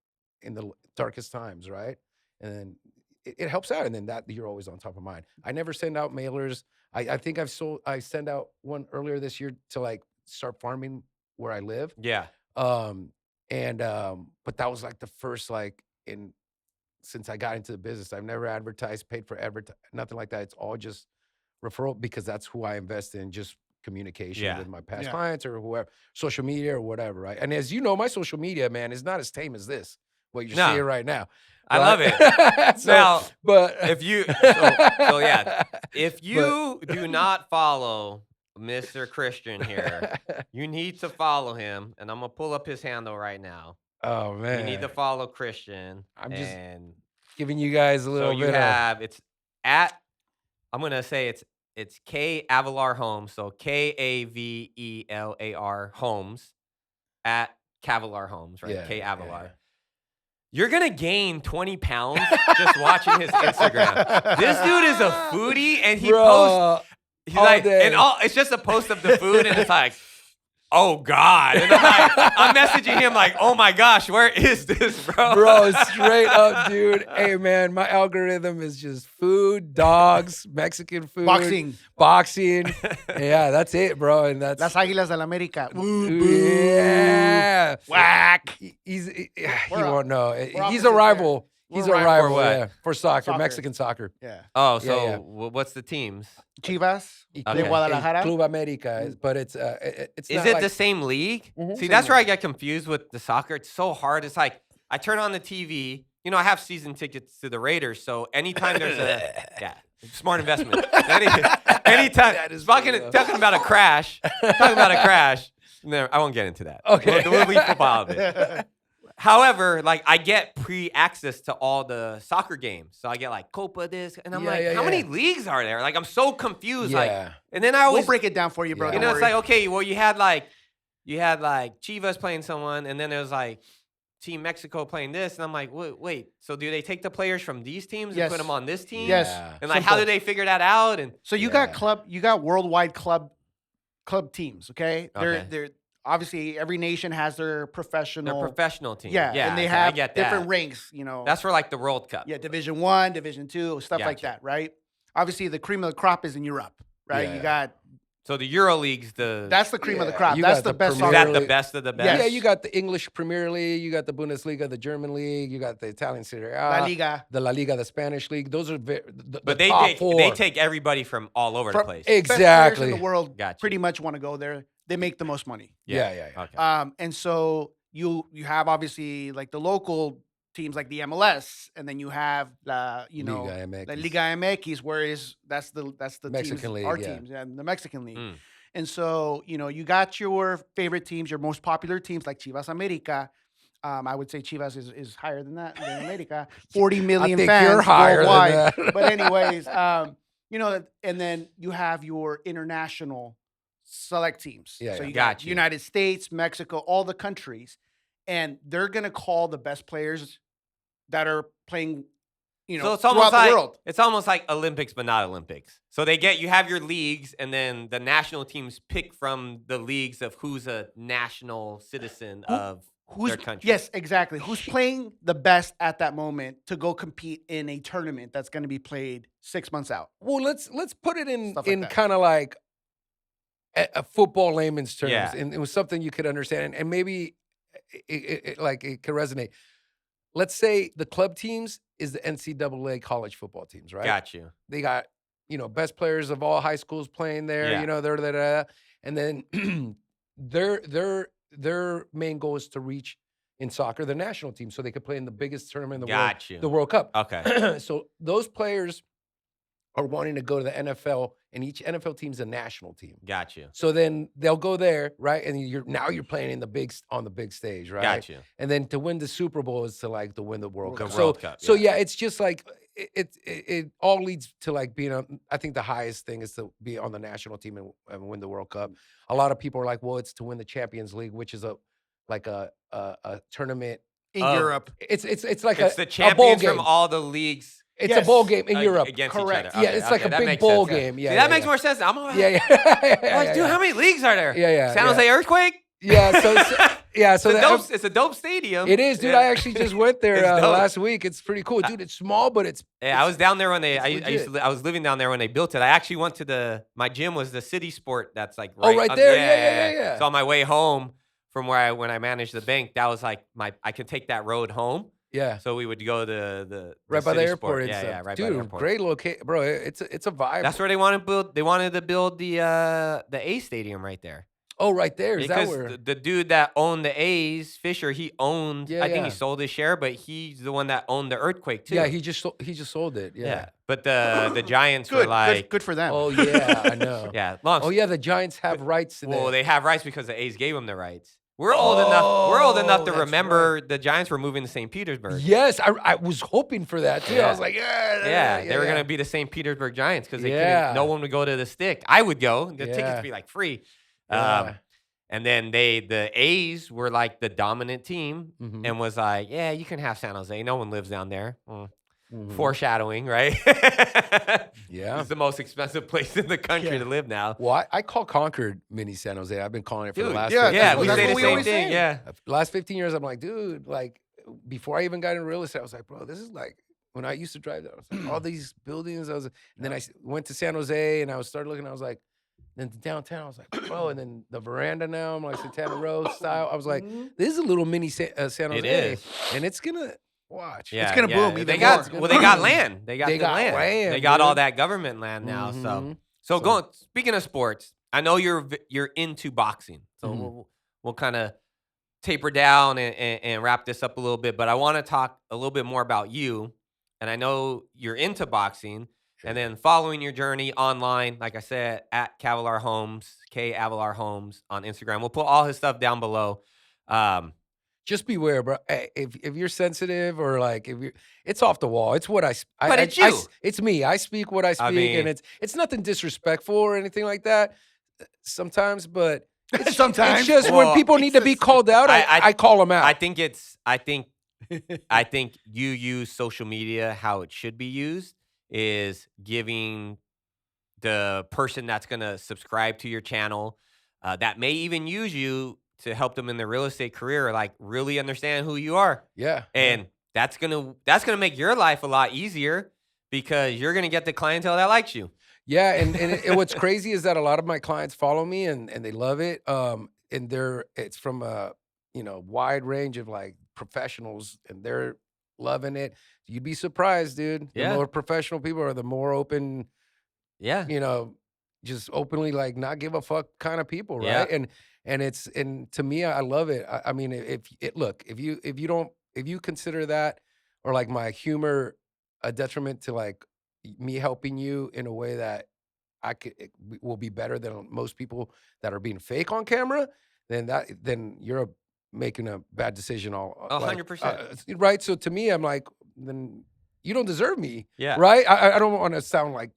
in the darkest times, right? And then it helps out, and then that you're always on top of mind. I never send out mailers. I think I sent out one earlier this year to like start farming where I live. Yeah. But that was like the first, like, since I got into the business, I've never advertised, paid for nothing like that. It's all just referral, because that's who I invest in, just communication with my past clients or whoever, social media or whatever, right? And as you know, my social media, man, is not as tame as this, what you're seeing right now. I love it. Now, but if you, if you do not follow Mr. Khristian here, you need to follow him, and I'm gonna pull up his handle right now. Oh man, you need to follow Khristian. I'm just giving you guys a little bit. It's at, I'm gonna say it's K Avelar Homes, so KAVELAR Homes at Cavalar Homes, right? K Avelar. Yeah. You're going to gain 20 pounds just watching his Instagram. This dude is a foodie, and he posts, he's like, day. It's just a post of the food, and it's like, oh God. And I'm messaging him like, oh my gosh, where is this, bro? Bro, straight up, dude. Hey man, my algorithm is just food, dogs, Mexican food. Boxing. Yeah, that's it, bro. And that's Las Águilas del América. Yeah. Whack. He won't know. He's a rival. He's a rival for soccer, Mexican soccer. Yeah. Oh, so what's the teams? Chivas de Guadalajara. Club América, but it's Is it the same league? Mm-hmm. See, that's where I get confused with the soccer. It's so hard. It's like I turn on the TV. I have season tickets to the Raiders, so anytime there's smart investment. Anytime talking about a crash. No, I won't get into that. Okay, we'll leave football out of it. However, like I get pre-access to all the soccer games, so I get like Copa this, and I'm how many leagues are there? Like I'm so confused. Yeah. Like, and then I always we'll break it down for you, bro. It's like, okay, well you had like Chivas playing someone, and then it was like Team Mexico playing this, and I'm like, wait. So do they take the players from these teams and Yes. put them on this team? Yes. And like, how do Simple. they figure that out? And So you got worldwide club teams, okay? Okay. They're obviously every nation has their they're professional professional teams. Yeah, and they okay, I have get different that. ranks, you know. That's for like the World Cup. Yeah, Division 1, Division 2, stuff like Gotcha. that, right? Obviously the cream of the crop is in Europe, right? Yeah. You got So the Euro League's that's the cream of the Yeah, crop. you That's got the the best Premier Is soccer. that the League. best of the best? Yes. Yeah, you got the English Premier League, you got the Bundesliga, the German League, you got the Italian Serie A, La Liga. the La Liga, the Spanish League. Those are the But top four. they take everybody from all over the place. Best players Exactly. in the world Gotcha. pretty much want to go there. They make the most money. Yeah. Okay. And so you have obviously like the local teams like the MLS, and then you have Liga La MX. Liga MX, whereas that's the Mexican teams, league, our yeah. teams, and the Mexican league. Mm. And so you got your favorite teams, your most popular teams like Chivas America. I would say Chivas is higher than that than America. 40 million I think fans you're higher worldwide. than that. But anyways, and then you have your international select teams. Yeah, So yeah. you got Gotcha. United States, Mexico, all the countries, and they're gonna call the best players that are playing, So it's throughout almost the like world. it's almost like Olympics, but not Olympics. So you have your leagues, and then the national teams pick from the leagues of who's a national citizen of their country. Yes, exactly. Who's playing the best at that moment to go compete in a tournament that's going to be played 6 months out? Well, let's put it in Stuff like that. kind of like a football layman's terms, Yeah. and it was something you could understand, and maybe it could resonate. Let's say the club teams is the NCAA college football teams, right? Got you. They got best players of all high schools playing there. Yeah. And then their main goal is to reach in soccer the national team, so they could play in the biggest tournament in the world, Got you. the World Cup. Okay. So those players are wanting to go to the NFL, and each NFL team's a national team. Got you. So then they'll go there, right? And you're playing in on the big stage, right? Got you. And then to win the Super Bowl is to win the World Cup. World Cup, So yeah. yeah, it's just like it all leads to like being on. I think the highest thing is to be on the national team and win the World Cup. A lot of people are like, well, it's to win the Champions League, which is a tournament In Europe. It's like It's the a bowl champions game. from all the leagues It's Yes. a bowl game in Europe. against Correct. each other. Yeah, it's like a that big makes bowl sense, game. Yeah, See, yeah, that makes yeah. more sense. I'm like, Yeah. dude, how many leagues are there? Yeah. San Jose Earthquake? Yeah, so It's a dope stadium. it is, dude. Yeah. I actually just went there It's dope. last week. It's pretty cool, dude. It's small, but it's Yeah, I was down there when they. it's I was living down there when they built it. I actually went to my gym was the City Sport. That's like right up- there? Yeah. So on my way home from when I managed the bank, that was like I could take that road home. yeah. So we would go to the Right by the City airport Sport. and Yeah, stuff. yeah, right Dude, by the airport. great location, bro. It's a vibe. That's where they wanted to build. They wanted to build the A Stadium right there. Oh, right there. Is that Because where? the dude that owned the A's, Fisher, he owned. Yeah, I think yeah. he sold his share, but he's the one that owned the Earthquake too. Yeah, he just sold it. Yeah. But the Giants were like, good for them. Oh yeah, I know. yeah, long. Oh yeah, the Giants have rights to Well, that. they have rights because the A's gave them the rights. We're old enough. We're old enough to that's remember the Giants were moving to St. Petersburg. Yes, I was hoping for that too. I Yeah. was like, Yeah, they were gonna be the St. Petersburg Giants because Yeah. no one would go to the Stick. I would go. The tickets Yeah. would be like free. Yeah. And then the A's were like the dominant team Mhm. and was like, yeah, you can have San Jose. No one lives down there. Mhm. Foreshadowing, right? Yeah. It's the most expensive place in the country to live now. Well, I call Concord mini San Jose. I've been calling it for the Dude, last. yeah, 15 Yeah, that's we what say the we same always thing. say. Yeah. last 15 years, I'm like, dude, like before I even got into real estate, I was like, bro, this is like when I used to drive there. I was like, all these buildings. And then I went to San Jose and I started looking. I was like, then to downtown, I was like, bro, and then the veranda now, I'm like Santana Row style. I was like, this is a little mini San Jose, It is. and it's gonna watch. Yeah, gonna boom even They more. got they got land. They got They the got land. land, They got all dude. that government land now. Mhm. So So- going. Speaking of sports, I know you're into boxing. So Mhm. we'll kind of taper down and wrap this up a little bit. But I want to talk a little bit more about you. And I know you're into boxing. And then following your journey online, like I said, at Avelar Homes, K Avelar Homes on Instagram. We'll put all his stuff down below. Just beware, bro. Hey, if you're sensitive or like if you, it's off the wall. It's what But it's you. It's me. I speak what I speak, mean- and it's nothing disrespectful or anything like that. Sometimes, but Sometimes. It's just when people need to be called out, I call them out. I think you use social media how it should be used is giving the person that's going to subscribe to your channel that may even use you to help them in their real estate career, like really understand who you are. Yeah. And that's going to make your life a lot easier because you're going to get the clientele that likes you. Yeah, and what's crazy is that a lot of my clients follow me and they love it. And it's from a wide range of like professionals, and they're loving it. You'd be surprised, dude. The more professional people are, the more open. Yeah, just openly like not give a fuck kind of people, right? Yeah. And to me, I love it. I mean, if you consider that or like my humor a detriment to like me helping you in a way that will be better than most people that are being fake on camera, then you're making a bad decision. 100%. Right? So to me, I'm like, then you don't deserve me. Yeah. Right? I don't want to sound like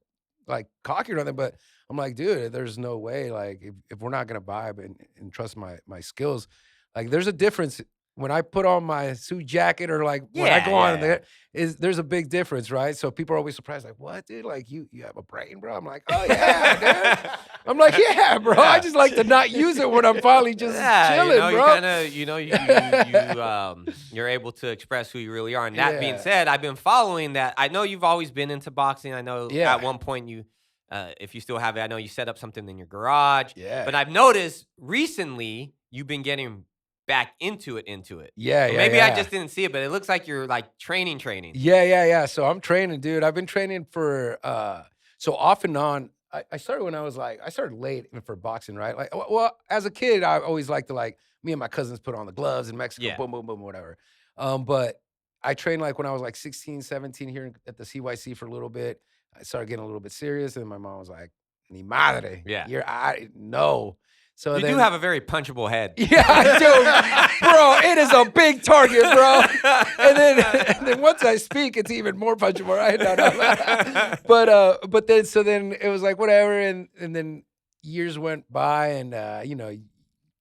cocky or nothing, but I'm like, dude, there's no way. Like, if we're not gonna vibe and trust my skills, like, there's a difference when I put on my suit jacket or like when I go on there. There's a big difference, right? So people are always surprised, like, what, dude? Like, you have a brain, bro? I'm like, oh yeah, dude. I'm like, yeah, bro. I just like to not use it when I'm finally just chilling, bro. You're able to express who you really are. And that being said, I've been following that. I know you've always been into boxing. I know at one point you, if you still have it, I know you set up something in your garage. Yeah. But I've noticed recently you've been getting back into it. Yeah, so maybe I just didn't see it, but it looks like you're like training. Yeah. So I'm training, dude. I've been training for so off and on. I started when I started late for boxing, right? Like, well, as a kid, I always liked to like me and my cousins put on the gloves in Mexico, boom, boom, boom, whatever. But I trained like when I was like 16, 17 here at the CYC for a little bit. I started getting a little bit serious, and my mom was like, "Ni madre, no." So you do have a very punchable head. Yeah, I do, bro. It is a big target, bro. And then once I speak, it's even more punchable, right? No. But then it was like whatever, and then years went by, and you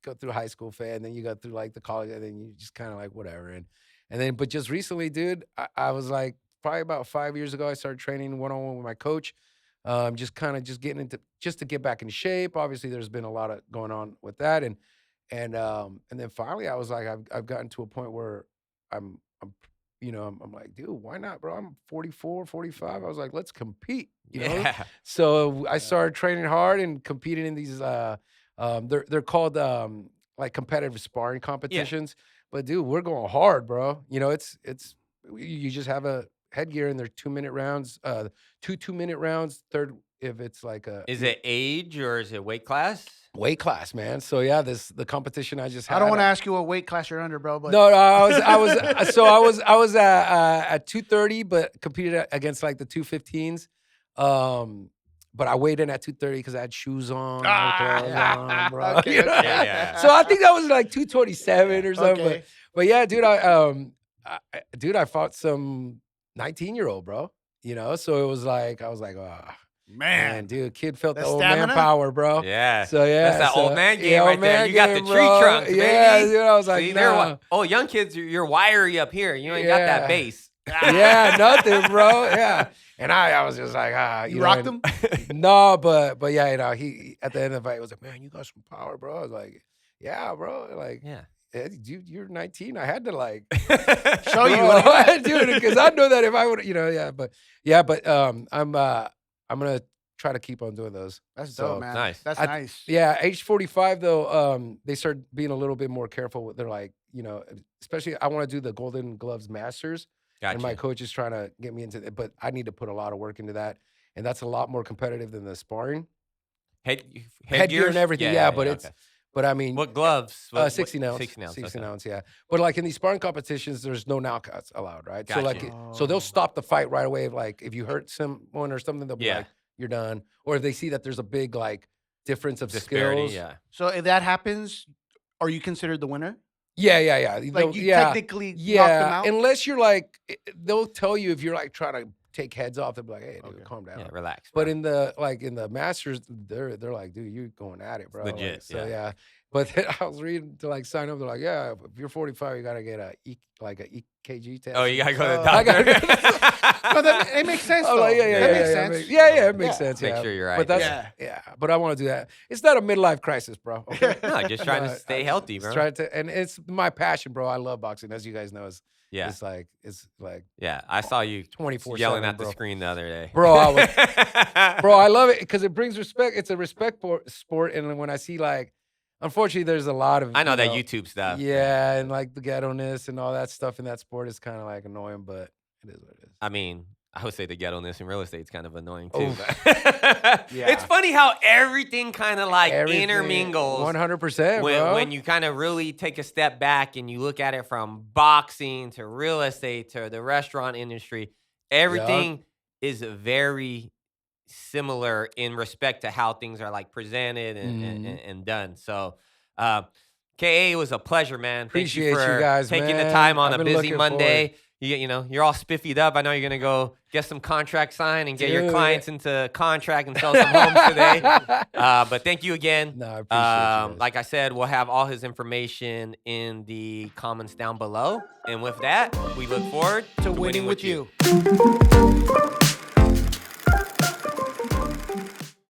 go through high school phase, and then you go through like the college, and then you just kind of like whatever, and then but just recently, dude, I was like probably about 5 years ago, I started training one-on-one with my coach. Just getting into just to get back in shape. Obviously, there's been a lot of going on with that, and then finally, I was like, I've gotten to a point where I'm like, dude, why not, bro? I'm 44, 45. I was like, let's compete, you know. Yeah. So I started training hard and competing in these. They're called like competitive sparring competitions. Yeah. But dude, we're going hard, bro. It's you just have a headgear and they're 2-minute rounds, 2-minute rounds. Third, if it's like is it age or is it weight class? Weight class, man. So yeah, the competition I just had. I don't want to ask you what weight class you're under, bro. But no, I was at 230, but competed against like the 215s. But I weighed in at 230 because I had shoes on, on, bro. Okay, yeah. So I think that was like 227 or something. Okay. But yeah, dude, I fought some 19-year-old, bro. So it was like, I was like, man, dude, kid felt the old man power, bro. Yeah. So yeah, that's that old man game right there. You got the tree trunks, baby. Yeah, dude, I was like, see, nah. Young kids, you're wiry up here. You ain't got that base. Yeah, nothing, bro. Yeah. And I was just like, you rocked him? No, but yeah, he at the end of the fight, he was like, man, you got some power, bro. I was like, yeah, bro. Like, yeah. Dude, you're 19. I had to like show you, dude, because I know that if I would, but I'm gonna try to keep on doing those. That's dope, man. Nice. That's nice. Yeah, age 45 though, they start being a little bit more careful with. They're like, especially I want to do the Golden Gloves Masters, and my coach is trying to get me into it, but I need to put a lot of work into that, and that's a lot more competitive than the sparring. Headgear and everything, but it's. Okay. But I mean, what gloves? 16 ounce. 16 ounce, yeah. But like in these sparring competitions, there's no knockouts allowed, right? Gotcha. So like, so they'll stop the fight right away. Like if you hurt someone or something, they'll be like, "You're done." Or if they see that there's a big like difference of skills. Yeah. So if that happens, are you considered the winner? Yeah. Like you technically knocked them out? Unless you're like, they'll tell you if you're like trying to take heads off, they'll be like, "Hey, dude, calm down, relax." Bro. But in the Masters, they're like, "Dude, you're going at it, bro." Legit, like, so yeah. But then I was reading to like sign up. They're like, yeah, if you're 45, you gotta get a EKG test. Oh, you gotta go to the I doctor. No, it makes sense. I'm Though. like, yeah, That makes sense. Yeah, it makes sense. Make Yeah. sure you're right. But that's but I want to do that. It's not a midlife crisis, bro. Okay? No, just trying to But stay healthy, bro. and it's my passion, bro. I love boxing, as you guys know. It's like yeah. I saw you 24/7, yelling at the bro. screen the other day, Bro, I love it because it brings respect. It's a respect sport, and when I see like, unfortunately, there's a lot of I know that YouTube stuff. yeah, and like the ghetto-ness and all that stuff in that sport is kind of like annoying, but it is what it is. I mean, I would say the ghetto-ness in real estate is kind of annoying too. Oof. Yeah. It's funny how everything kind of like intermingles 100%, when you kind of really take a step back and you look at it from boxing to real estate to the restaurant industry. Everything is very similar in respect to how things are like presented and done. So, KA, it was a pleasure, man. Appreciate Thank you for you guys, taking man. the time on I've a been busy looking Monday. You know, you're all spiffied up. I know you're gonna go get some contract signed and get your clients into contract and sell some homes today. But thank you again. No, I appreciate you. Like I said, we'll have all his information in the comments down below. And with that, we look forward to winning with you.